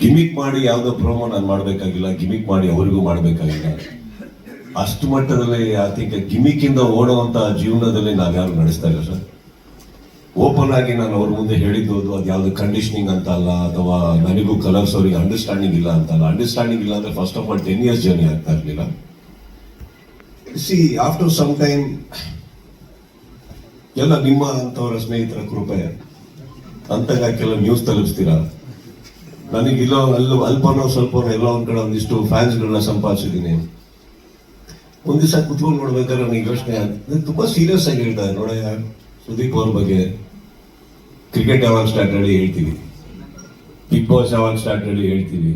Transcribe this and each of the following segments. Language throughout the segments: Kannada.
ಗಿಮಿಕ್ ಮಾಡಿ ಯಾವ್ದೋ ಪ್ರೋಮೋ ನಾನು ಮಾಡ್ಬೇಕಾಗಿಲ್ಲ, ಗಿಮಿಕ್ ಮಾಡಿ ಅವರಿಗೂ ಮಾಡ್ಬೇಕಾಗಿಲ್ಲ. ಅಷ್ಟು ಮಟ್ಟದಲ್ಲಿ ಐ ಥಿಂಕ್ ಗಿಮಿಕ್ ಇಂದ ಓಡುವಂತ ಜೀವನದಲ್ಲಿ ನಾವ್ಯಾರು ನಡೆಸ್ತಾ ಇಲ್ಲ ಸರ್. ಓಪನ್ ಆಗಿ ನಾನು ಅವ್ರ ಮುಂದೆ ಹೇಳಿದ್ದು ಅದು ಯಾವ್ದು ಕಂಡೀಷನಿಂಗ್ ಅಂತ ಅಲ್ಲ, ಅಥವಾ ನನಗೂ ಕಲರ್ಸ್ ಅವರಿಗೆ ಅಂಡರ್ಸ್ಟ್ಯಾಂಡಿಂಗ್ ಇಲ್ಲ ಅಂತಲ್ಲ. ಅಂಡರ್ಸ್ಟ್ಯಾಂಡಿಂಗ್ ಇಲ್ಲ ಅಂದ್ರೆ first of all 10 years journey ಆಗ್ತಾ ಇರ್ಲಿಲ್ಲ. ಸಿ ಆಫ್ಟರ್ ಸಮ್ ಟೈಮ್ ಎಲ್ಲ ನಿಮ್ಮ ಅಂತವರ ಸ್ನೇಹಿತರ ಕೃಪೆ ಅಂತಾಗ ಕೆಲವು ನ್ಯೂಸ್ ತಲುಪಿಸ್ತೀರಾ. ನನಗಿಲ್ಲ ಅಲ್ಪನೋ ಸ್ವಲ್ಪನೋ ಎಲ್ಲ ಒಂದ್ ಕಡೆ ಒಂದಿಷ್ಟು ಫ್ಯಾನ್ಸ್ಗಳನ್ನ ಸಂಪಾದಿಸಿದ್ದೀನಿ. ಒಂದ್ ದಿವಸ ಕುತ್ಕೊಂಡು ನೋಡ್ಬೇಕಾದ್ರೆ ನನಗೆ ಯೋಚನೆ ತುಂಬಾ ಸೀರಿಯಸ್ ಆಗಿ ಹೇಳ್ತಾರೆ. ನೋಡ ಸುದೀಪ್ ಅವ್ರ ಬಗ್ಗೆ ಕ್ರಿಕೆಟ್ ಯಾವಾಗ ಸ್ಟಾರ್ಟ್ ಹೇಳಿ ಹೇಳ್ತೀವಿ, ಬಿಗ್ ಬಾಸ್ ಯಾವಾಗ ಸ್ಟಾರ್ಟ್ ಹೇಳಿ ಹೇಳ್ತೀವಿ,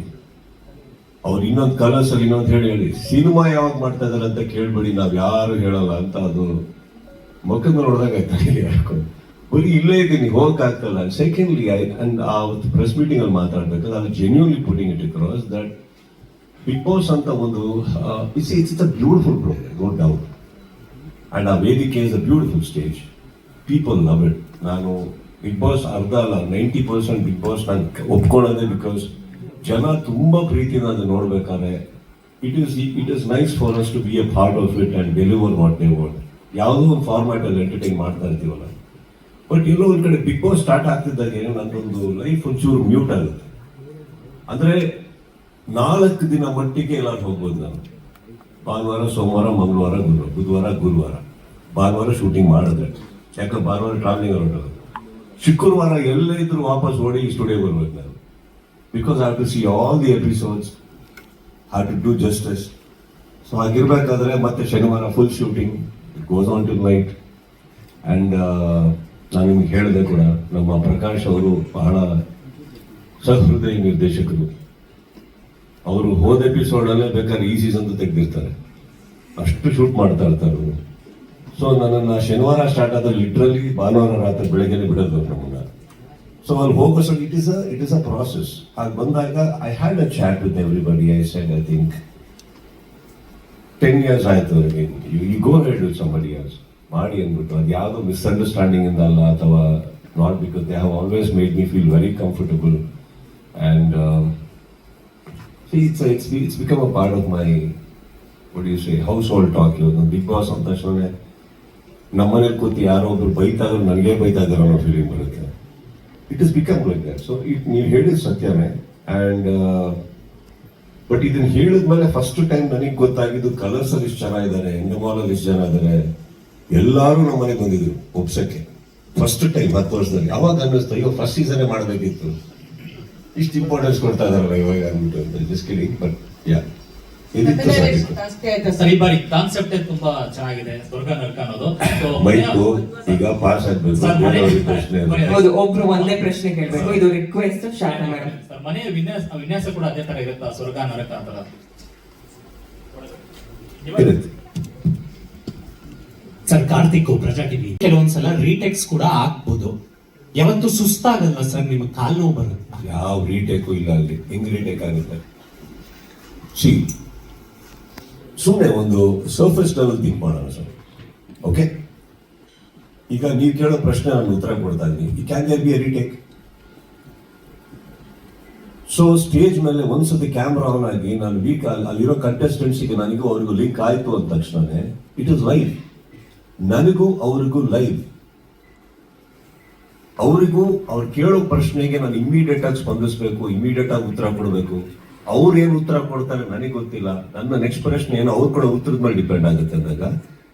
ಅವ್ರು ಇನ್ನೊಂದು ಕಲರ್ಸ್ ಅಲ್ಲಿ ಇನ್ನೊಂದು ಹೇಳಿ ಸಿನಿಮಾ ಯಾವಾಗ ಮಾಡ್ತಾ ಇದಾರೆ ಅಂತ ಕೇಳ್ಬೇಡಿ, ನಾವ್ ಯಾರು ಹೇಳಲ್ಲ ಅಂತ. ಅದು ಮುಖದ ನೋಡಿದಾಗ ಯಾಕೋ ಬರೀ ಇಲ್ಲೇ ಇದ್ದೀನಿ, ಹೋಗಕ್ ಆಗ್ತಲ್ಲ. ಸೆಕೆಂಡ್ಲಿ ಅಂಡ್ ಆ ಪ್ರೆಸ್ ಮೀಟಿಂಗ್ ಅಲ್ಲಿ ಮಾತಾಡ್ಬೇಕಾದ್ರೆ ನಾನು genuinely putting it across that Bigg Boss ಅಂತ ಒಂದು it's a beautiful program, no doubt. And ಆ ವೇದಿಕೆ is a beautiful stage, people love it. ನಾನು ಬಿಗ್ ಬಾಸ್ ಅರ್ಧ ಅಲ್ಲ 90% ಬಿಗ್ ಬಾಸ್ ನಾನು ಒಪ್ಕೊಳ್ಳೋದೇ ಬಿಕಾಸ್ ಜನ ತುಂಬಾ ಪ್ರೀತಿನ ಅದು ನೋಡ್ಬೇಕಾದ್ರೆ it is nice for us to be a part of it and deliver what they want. ಯಾವುದೋ ಒಂದು ಫಾರ್ಮ್ಯಾಟ್ ಅಲ್ಲಿ ಎಂಟರ್ಟೈನ್ ಮಾಡ್ತಾ ಇರ್ತೀವಲ್ಲ. ಬಟ್ ಎಲ್ಲೋ ಒಂದ್ ಕಡೆ ಬಿಗ್ ಬಾಸ್ ಸ್ಟಾರ್ಟ್ ಆಗ್ತಿದ್ದಾಗ ನನ್ನೊಂದು ಲೈಫ್ ಒಂಚೂರು ಮ್ಯೂಟ್ ಆಗುತ್ತೆ. ಅಂದ್ರೆ 4 ದಿನ ಮಟ್ಟಿಗೆ ಎಲ್ಲಾದ್ರೂ ಹೋಗ್ಬೋದು ನಾನು. ಭಾನುವಾರ, ಸೋಮವಾರ, ಮಂಗಳವಾರ, ಬುಧವಾರ, ಗುರುವಾರ. ಭಾನುವಾರ ಶೂಟಿಂಗ್ ಮಾಡಿದ್ರೆ, ಯಾಕಂದ್ರೆ ಭಾನುವಾರ ಟ್ರಾವೆಲಿಂಗ್ ಹೊರಟೋದು. ಶುಕ್ರವಾರ ಎಲ್ಲೇ ಇದ್ರು ವಾಪಸ್ ಓಡಿ ಸ್ಟುಡಿಯೋ ಬರ್ಬೇಕು ನಾನು. Because I have to see all the episodes, have to do justice. So ಹಾಗಿರ್ಬೇಕಾದ್ರೆ ಮತ್ತೆ ಶನಿವಾರ full shooting, it goes on tonight. And ನಾನು ನಿಮ್ಗೆ ಹೇಳಿದೆ ಕೂಡ, ನಮ್ಮ ಪ್ರಕಾಶ್ ಅವರು ಬಹಳ ಸಹೃದಯ ನಿರ್ದೇಶಕರು. ಅವರು ಹೋದ ಎಪಿಸೋಡ್ ಅಲ್ಲೇ ಬೇಕಾದ್ರೆ ಈ ಸೀಸನ್ ತೆಗೆದಿರ್ತಾರೆ, ಅಷ್ಟು ಶೂಟ್ ಮಾಡ್ತಾ ಇರ್ತಾರೆ ಅವರು. ಸೊ ನನ್ನನ್ನು ಶನಿವಾರ ಸ್ಟಾರ್ಟ್ ಆದ್ರೆ ಲಿಟ್ರಲಿ ಭಾನುವಾರ ರಾತ್ರಿ ಬೆಳಗ್ಗೆನೆ ಬಿಡೋದು ನಮ್ಮನ್ನ. ಸೊ ಅಲ್ಲಿ ಹೋಗೋ so it is a process. ಹಾಗೆ ಬಂದಾಗ I had a chat with everybody. I said I think 10 years ಆಯ್ತು ಅವ್ರಿಗೆ, you go head with somebody else ಮಾಡಿ ಅಂದ್ಬಿಟ್ಟು. ಅದು ಯಾವುದೋ ಮಿಸ್ಅಂಡರ್ಸ್ಟ್ಯಾಂಡಿಂಗ್ ಇಂದ ಅಲ್ಲ, ಅಥವಾ not because they have always made me feel very comfortable. And it's become a part of my, what do you say, household talk. Bigg Boss ಅಂತ ತಕ್ಷಣ ನಮ್ಮನೇಲಿ ಕೂತಿ ಯಾರೋ ಒಬ್ರು ಬೈತಾ ಇದ್ರು ನನಗೆ ಬೈತಾ ಇದಾರೆ ಅನ್ನೋ ಫೀಲಿಂಗ್ ಬರುತ್ತೆ. It is become like that. So ನೀವು ಹೇಳಿದ ಸತ್ಯನೇ. ಅಂಡ್ ಬಟ್ ಇದನ್ನ ಹೇಳಿದ್ಮೇಲೆ ಫಸ್ಟ್ ಟೈಮ್ ನನಗೆ ಗೊತ್ತಾಗಿದ್ದು ಕಲರ್ಸ್ ಅಲ್ಲಿ ಇಷ್ಟು ಜನ ಇದ್ದಾರೆ, ಎಂಡಮಾಲ್ ಅಲ್ಲಿ ಇಷ್ಟು ಜನ ಇದ್ದಾರೆ, ಎಲ್ಲಾರು ನಮ್ಮ ಮನೆಗೆ ಬಂದಿದ್ರು ಒಪ್ಸಕ್ಕೆ ಫಸ್ಟ್ ಟೈಮ್ 10 ವರ್ಷದಲ್ಲಿ. ಅವಾಗ ಅನ್ನಿಸ್ತು, ಅಯ್ಯೋ ಫಸ್ಟ್ ಸೀಸನ್ ಮಾಡಬೇಕಿತ್ತು, ಇಷ್ಟು ಇಂಪಾರ್ಟೆನ್ಸ್ ಕೊಡ್ತಾ ಇದಾರಲ್ಲ ಇವಾಗ ಅಂದ್ಬಿಟ್ಟು. Just kidding. ಬಟ್ ಯಾ, ಸರಿ, ಬಾರಿ ಕಾನ್ಸೆಪ್ಟ್ ತುಂಬಾ ಚೆನ್ನಾಗಿದೆ, ಸ್ವರ್ಗ ನರಕ ಅನ್ನೋದು. ಬೈಕು ಈಗ ಪಾಸ್ ಆಗ್ಬೇಕು. ಪ್ರಶ್ನೆ ಹೌದು, ಒಬ್ರು ಒಂದೇ ಪ್ರಶ್ನೆ ಕೇಳಬೇಕು. ಇದು ರಿಕ್ವೆಸ್ಟ್ ಶಾರದಾ ಮೇಡಮ್. ಮನೆಯ ವಿನ್ಯಾಸ ಕೂಡ ಅದೇ ತರ ಇರುತ್ತಾ, ಸ್ವರ್ಗ ನರಕ ಅಂತ? ಸರ್, ಕಾರ್ತಿಕ್, ಪ್ರಜಾ ಟಿವಿ. ಕೆಲವೊಂದ್ಸಲ ರೀಟೆಕ್ಸ್ ಕೂಡ ಆಗ್ಬೋದು. ಯಾವತ್ತು ಸುಸ್ತಾಗಲ್ಲ ಸರ್? ನಿಮಗೆ ಕಾಲ್ ನೋವು ಬರುತ್ತೆ? ಯಾವ ರೀಟೇಕು ಇಲ್ಲ ಅಲ್ಲಿ. ಹೆಂಗ್ ರೀಟೇಕ್ ಆಗುತ್ತೆ? ಸಿ, ಸುಮ್ಮನೆ ಒಂದು ಸರ್ಫೇಸ್ ಲೆವೆಲ್ ಥಿಂಕ್ ಮಾಡೋಣ ಸರ್. ಓಕೆ, ಈಗ ನೀವು ಕೇಳೋ ಪ್ರಶ್ನೆ ನಾನು ಉತ್ತರ ಕೊಡ್ತಾ ಇದ್ದೀನಿ. Can there be a retake? So stage ಮೇಲೆ ಒಂದ್ಸತಿ ಕ್ಯಾಮ್ರಾ ಆನ್ ಆಗಿ ನಾನು ವೀಕ್ ಅಲ್ಲಿರೋ ಕಂಟೆಸ್ಟೆಂಟ್ಸಿಗೆ ನನಗೂ ಅವ್ರಿಗೂ ಲಿಂಕ್ ಆಯ್ತು ಅಂದ ತಕ್ಷಣನೇ ಇಟ್ ಇಸ್ ಲೈವ್. ನನಗೂ ಅವ್ರಿಗೂ ಲೈವ್. ಅವರಿಗೂ ಅವ್ರು ಕೇಳೋ ಪ್ರಶ್ನೆಗೆ ನಾನು ಇಮಿಡಿಯೇಟ್ ಆಗಿ ಸ್ಪಂದಿಸಬೇಕು, ಇಮಿಡಿಯೇಟ್ ಆಗಿ ಉತ್ತರ ಕೊಡಬೇಕು. ಅವ್ರು ಏನು ಉತ್ತರ ಕೊಡ್ತಾರೆ ನನಗೆ ಗೊತ್ತಿಲ್ಲ, ನನ್ನ ನೆಕ್ಸ್ಟ್ ಪ್ರಶ್ನೆ ಏನು ಅವ್ರು ಕೊಡೋ ಉತ್ತರದ ಮೇಲೆ ಡಿಪೆಂಡ್ ಆಗುತ್ತೆ. ಅಂದಾಗ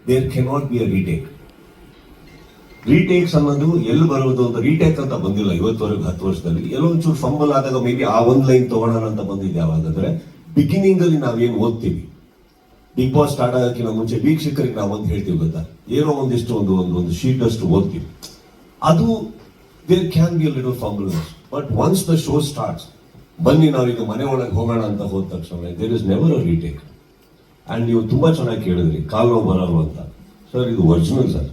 there cannot be a retake. Retakes ಅನ್ನೋದು ಎಲ್ಲಿ ಬರೋದು ಅಂತ, ರೀಟೇಕ್ ಅಂತ ಬಂದಿಲ್ಲ ಇವತ್ತವರೆಗೂ 10 ವರ್ಷದಲ್ಲಿ. ಎಲ್ಲೋ ಒಂಚೂರು ಫಂಬಲ್ ಆದಾಗ ಮೇ ಬಿ ಆ ಒಂದು ಲೈನ್ ತಗೊಳ್ಳೋಣ ಅಂತ ಬಂದಿದೆ. ಯಾವಾಗಂದ್ರೆ ಬಿಗಿನಿಂಗ್ ಅಲ್ಲಿ ನಾವೇನು ಓದ್ತೀವಿ, ಬಿಗ್ ಬಾಸ್ ಸ್ಟಾರ್ಟ್ ಆಗೋಕ್ಕಿಂತ ಮುಂಚೆ ವೀಕ್ಷಕರಿಗೆ ನಾವು ಒಂದು ಹೇಳ್ತೀವಿ ಗೊತ್ತಾ, ಏನೋ ಒಂದಿಷ್ಟು ಒಂದು ಶೀಟ್ ಅಷ್ಟು ಓದ್ತೀವಿ. ಅದು there can be a little fumbleness, but once the show starts, ಬನ್ನಿ ನಾವೀಗ ಮನೆ ಒಳಗೆ ಹೋಗೋಣ ಅಂತ ಹೋದ ತಕ್ಷಣ there is never a retake. and ನೀವು ತುಂಬಾ ಚೆನ್ನಾಗಿ ಕೇಳಿದ್ರಿ ಕಾಲ್ ನೋವು ಬರಲ್ಲ ಅಂತ. ಸರ್, ಇದು ಒರಿಜಿನಲ್ ಸರ್.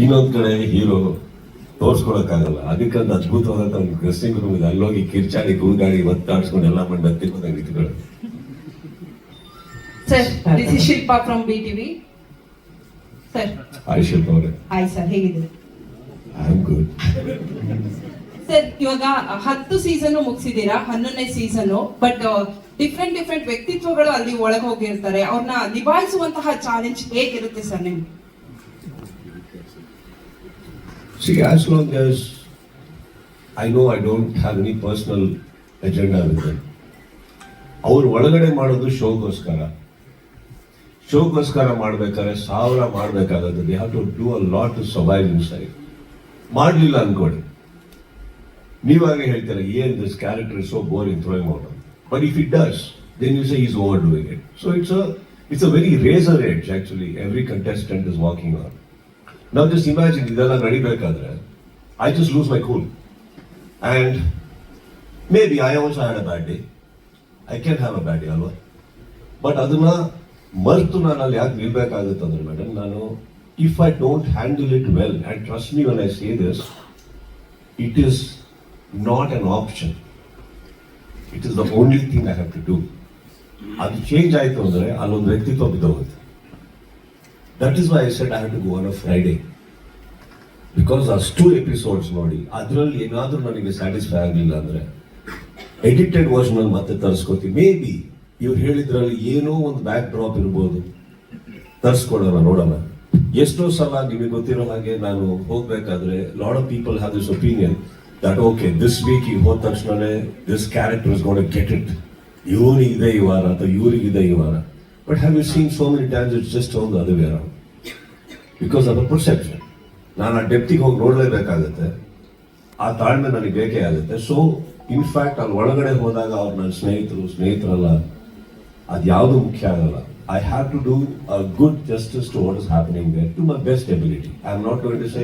ಇನ್ನೊಂದ್ ಕಡೆ ಹೀರೋ ತೋರ್ಸ್ಕೊಳಕ್ಕಾಗಲ್ಲ, ಅದಕ್ಕಂತ ಅದ್ಭುತವಾದಂತ ಒಂದು ಡ್ರೆಸ್ಸಿಂಗ್ ರೂಮ್ ಇದೆ. ಅಲ್ಲೋಗಿ ಕಿರ್ಚಾಡಿ ಕೂಗಾಡಿ ಒತ್ತಾಡ್ಸ್ಕೊಂಡು ಎಲ್ಲ ಮಾಡಿ ಬತ್ತಿಕೊಂಡು ನಿಂತ್ಕೊಳ್ಳಿ. Sir, this is Shilpa from BTV. Sir, hi Shilpa ಅವರೇ. ಹಾಯ್ ಸರ್, ಹೇಗಿದ್ದೀರಿ? I am good. ಸರ್ ಇವಾಗ 10 ಸೀಸನ್ ಮುಗಿಸಿದೀರಾ, 11ನೇ ಸೀಸನ್. ಬಟ್ ಡಿಫ್ರೆಂಟ್ ವ್ಯಕ್ತಿತ್ವಗಳು ಅಲ್ಲಿ ಒಳಗೆ ಹೋಗಿರ್ತಾರೆ. ಅವ್ರನ್ನ ನಿಭಾಯಿಸುವಂತಹ ಚಾಲೆಂಜ್ ಹೇಗಿರುತ್ತೆ ಸರ್ ನಿಮ್ಗೆ? See, as long as I know I don't have any personal agenda with them. ಅವ್ರು ಒಳಗಡೆ ಮಾಡೋದು ಶೋಗೋಸ್ಕರ ಮಾಡ್ಬೇಕಾದ್ರೆ 1000 ಮಾಡಬೇಕಾಗುತ್ತೆ. They have to do a lot to survive inside. ಮಾಡಲಿಲ್ಲ ಅನ್ಕೊಳ್ಳಿ, ನೀವಾಗೆ ಹೇಳ್ತೀರಾ ಏನ್ this character is so boring, throwing out. But if it does, then you say is over doing it. So it's a very razor edge actually every contestant is walking on. ನಾವು ಜಸ್ಟ್ ಇಮ್ಯಾಜಿನ್ ಇದೆಲ್ಲ ನಡಿಬೇಕಾದ್ರೆ I just lose my cool and maybe I also had a bad day. I can have a bad day ಅಲ್ವಾ? ಬಟ್ ಅದನ್ನ ಮರೆತು ನಾನು ಅಲ್ಲಿ ಯಾಕೆ ನಿಲ್ಬೇಕಾಗುತ್ತೆ ಅಂದ್ರೆ ಮೇಡಮ್, ನಾನು if I don't handle it well, and trust me when I say this, it is not an option, it is the only thing I have to do. ಅದು ಚೇಂಜ್ ಆಯಿತು ಅಂದರೆ ಅಲ್ಲೊಂದು ವ್ಯಕ್ತಿತ್ವ ಬಿದ್ದೋಗುತ್ತೆ. That is why I said I have to go on a Friday, because ಅಷ್ಟು ಎಪಿಸೋಡ್ಸ್ ನೋಡಿ ಅದರಲ್ಲಿ ಏನಾದರೂ ನನಗೆ ಸ್ಯಾಟಿಸ್ಫೈ ಆಗಲಿಲ್ಲ ಅಂದರೆ ಎಡಿಟೆಡ್ ವರ್ಷನ್ ಅಲ್ಲಿ ಮತ್ತೆ ತರಿಸ್ಕೊತೀವಿ. ಮೇ ಬಿ ಇವ್ರು ಹೇಳಿದ್ರಲ್ಲಿ ಏನೋ ಒಂದು ಬ್ಯಾಕ್ ಡ್ರಾಪ್ ಇರ್ಬೋದು, ತರಿಸ್ಕೊಡೋಣ, ನೋಡೋಣ. ಎಷ್ಟೋ ಸಲ ನಿಮಗೆ ಗೊತ್ತಿರೋ ಹಾಗೆ ನಾನು ಹೋಗ್ಬೇಕಾದ್ರೆ lot of people have this opinion that okay this week ಈಗ ಹೋದ ತಕ್ಷಣನೇ this character is gonna get it, ಇವನಿಗಿದೆ ಈ ವಾರ ಅಥವಾ ಇವರಿಗಿದೆ ಈ ವಾರ. But have you seen so many times it's just on the other way around because of a perception. ನಾನು ಆ ಡೆಪ್ತಿಗೆ ಹೋಗಿ ನೋಡಲೇಬೇಕಾಗುತ್ತೆ, ಆ ತಾಳ್ಮೆ ನನಗೆ ಬೇಕೇ ಆಗುತ್ತೆ. ಸೊ ಇನ್ಫ್ಯಾಕ್ಟ್ ಅಲ್ಲಿ ಒಳಗಡೆ ಹೋದಾಗ ಅವ್ರು ನನ್ನ ಸ್ನೇಹಿತರಲ್ಲ, ಅದು ಯಾವುದು ಮುಖ್ಯ ಆಗಲ್ಲ. I have to do a good justice to what is happening there to my best ability. I am not going to say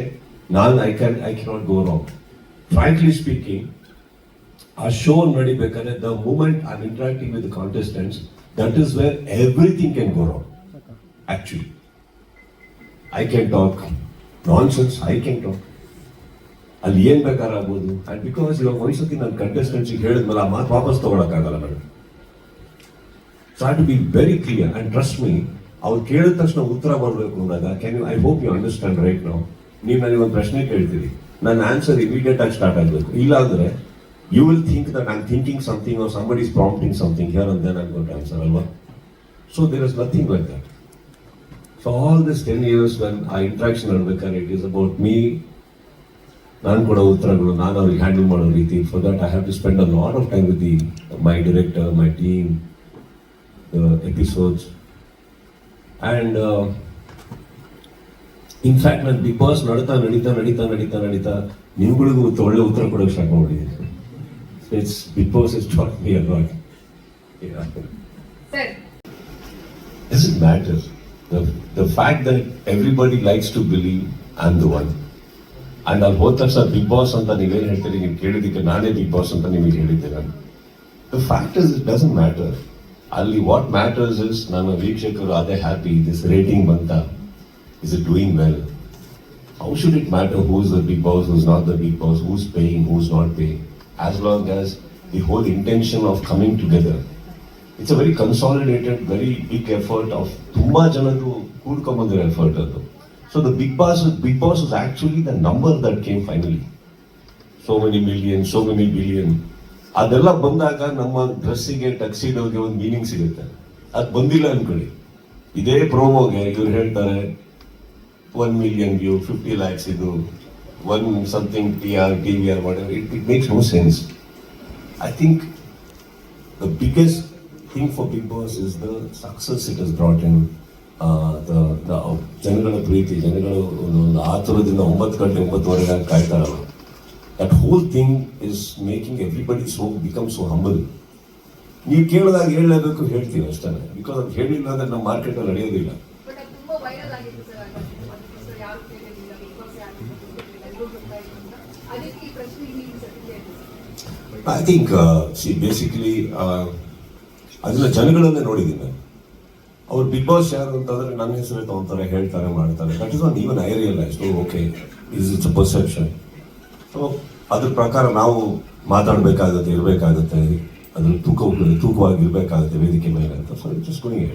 I cannot go wrong. Frankly speaking, ಆ ಶೋ ನಡಿಬೇಕಾದ್ರೆ the moment I am interacting with the contestants, that is where everything can go wrong. Actually I can talk nonsense, I can talk, ಅಲ್ಲಿ ಏನ್ ಬೇಕಾರಾಗ್ಬೋದು. ಅಂಡ್ ಬಿಕಾಸ್ ಇವಾಗ ಒಂದ್ಸತಿ ನನ್ನ ಕಂಟೆಸ್ಟೆಂಟ್ಸಿಗೆ ಹೇಳಿದ್ಮೇಲೆ ಆ ಮಾತು ವಾಪಸ್ ತಗೊಳಕ್ಕಾಗಲ್ಲ madam. So I to be very clear and trust me. ಅವ್ರು ಕೇಳಿದ ತಕ್ಷಣ ಉತ್ತರ ಬರಬೇಕು ಅಂದಾಗ can you, I hope you understand right now. ನೀವು ನನಗೆ ಒಂದು ಪ್ರಶ್ನೆ ಕೇಳ್ತೀರಿ, ನನ್ನ ಆನ್ಸರ್ ಇಮಿಡಿಯೇಟ್ ಆಗಿ ಸ್ಟಾರ್ಟ್ ಆಗಬೇಕು. ಇಲ್ಲ ಅಂದ್ರೆ you will think that I am thinking something or somebody is prompting something here and then I'm going to answer ಅಲ್ವಾ? So there is nothing like that. So all this 10 years when ಆ ಇಂಟ್ರಾಕ್ಷನ್ ನಡ್ಬೇಕಾದ್ರೆ ಇಟ್ ಈಸ್ ಅಬೌಟ್ ಮೀ, ನಾನು ಕೊಡೋ ಉತ್ತರಗಳು, ನಾನು ಅವ್ರಿಗೆ ಹ್ಯಾಂಡಲ್ ಮಾಡೋ ರೀತಿ. For that I have to spend a lot of time with my director, my team, episodes. And in fact ನಾನು ಬಿಗ್ ಬಾಸ್ ನಡೀತಾ ನಿಮ್ಗಳಿಗೂ ಒಳ್ಳೆ ಉತ್ತರ ಕೊಡೋಕೆ ಸ್ಟಾರ್ಟ್ ಮಾಡಿದ್ದೀನಿ. It's Bigg Boss is taught me a lot. Does it matter? The fact that everybody likes to believe I'm the one. And ಅಲ್ಲಿ ಹೋದ ತಕ್ಷಣ ಬಿಗ್ ಬಾಸ್ ಅಂತ ನೀವೇನು ಹೇಳ್ತೀರಿ, ನೀವು ಕೇಳಿದ್ದಕ್ಕೆ ನಾನೇ ಬಿಗ್ ಬಾಸ್ ಅಂತ ನಿಮಗೆ ಹೇಳಿದ್ದೆ ನಾನು. The fact is it doesn't matter. ಅಲ್ಲಿ ವಾಟ್ ಮ್ಯಾಟರ್ಸ್ ಇಸ್ ನನ್ನ ವೀಕ್ಷಕರು ಅದೇ ಹ್ಯಾಪಿ, ದಿಸ್ ರೇಟಿಂಗ್ ಬಂತ, is it doing well. How should it matter who is the big boss, who is not the big boss, who is paying, who is not paying, as long as the whole intention of coming together. It's a very consolidated, very big effort of ತುಂಬಾ ಜನರು ಕೂಡ್ಕೊಂಬಂದಿರೋ ಎಫರ್ಟ್ ಅದು. So the Big Boss was actually the number that came finally. So many million, so many billion. ಅದೆಲ್ಲ ಬಂದಾಗ ನಮ್ಮ ಡ್ರೆಸ್ಸಿಗೆ, ಟಕ್ಸಿಡೋಗೆ ಒಂದು ಮೀನಿಂಗ್ ಸಿಗುತ್ತೆ. ಅದು ಬಂದಿಲ್ಲ ಅನ್ಕೊಳ್ಳಿ, ಇದೇ ಪ್ರೋಮೋಗೆ ಇವ್ರು ಹೇಳ್ತಾರೆ 1 million ವ್ಯೂ, 50 lakhs ಇದು, 1 something PR, TVR, whatever. It makes no sense. I think the biggest thing for Big Boss is the success it has brought in. ಜನಗಳ ಪ್ರೀತಿ, ಜನಗಳು ಒಂದು ಆತುರದಿಂದ 9 ಗಂಟೆ 9:15 ಕಾಯ್ತಾರಲ್ಲ, that whole thing is making everybody become so humble. ನೀವು ಕೇಳಿದಾಗ ಹೇಳಲೇಬೇಕು, ಹೇಳ್ತೀವಿ ಅಷ್ಟೇ. ಬಿಕಾಸ್ ಅದು ಹೇಳಿಲ್ಲ ಅಂದ್ರೆ ನಮ್ಮ ಮಾರ್ಕೆಟಲ್ಲಿ ನಡೆಯೋದಿಲ್ಲ. ಐ ಥಿಂಕ್ ಬೇಸಿಕಲಿ ಅದನ್ನ ಜನಗಳನ್ನೇ ನೋಡಿದ್ದೀನಿ ನಾನು. ಅವ್ರು ಬಿಗ್ ಬಾಸ್ ಯಾರು ಅಂತಂದ್ರೆ ನನ್ನ ಹೆಸರು ತಗೊಂತಾರೆ, ಹೇಳ್ತಾರೆ, ಮಾಡ್ತಾರೆ. That is not even I realise. Okay, it's a perception. So ಅದ್ರ ಪ್ರಕಾರ ನಾವು ಮಾತಾಡಬೇಕಾಗುತ್ತೆ, ಇರಬೇಕಾಗುತ್ತೆ, ಅದ್ರಲ್ಲಿ ತೂಕವಾಗಿ ಇರಬೇಕಾಗುತ್ತೆ ವೇದಿಕೆ ಮೇಲೆ ಅಂತ. So it's going.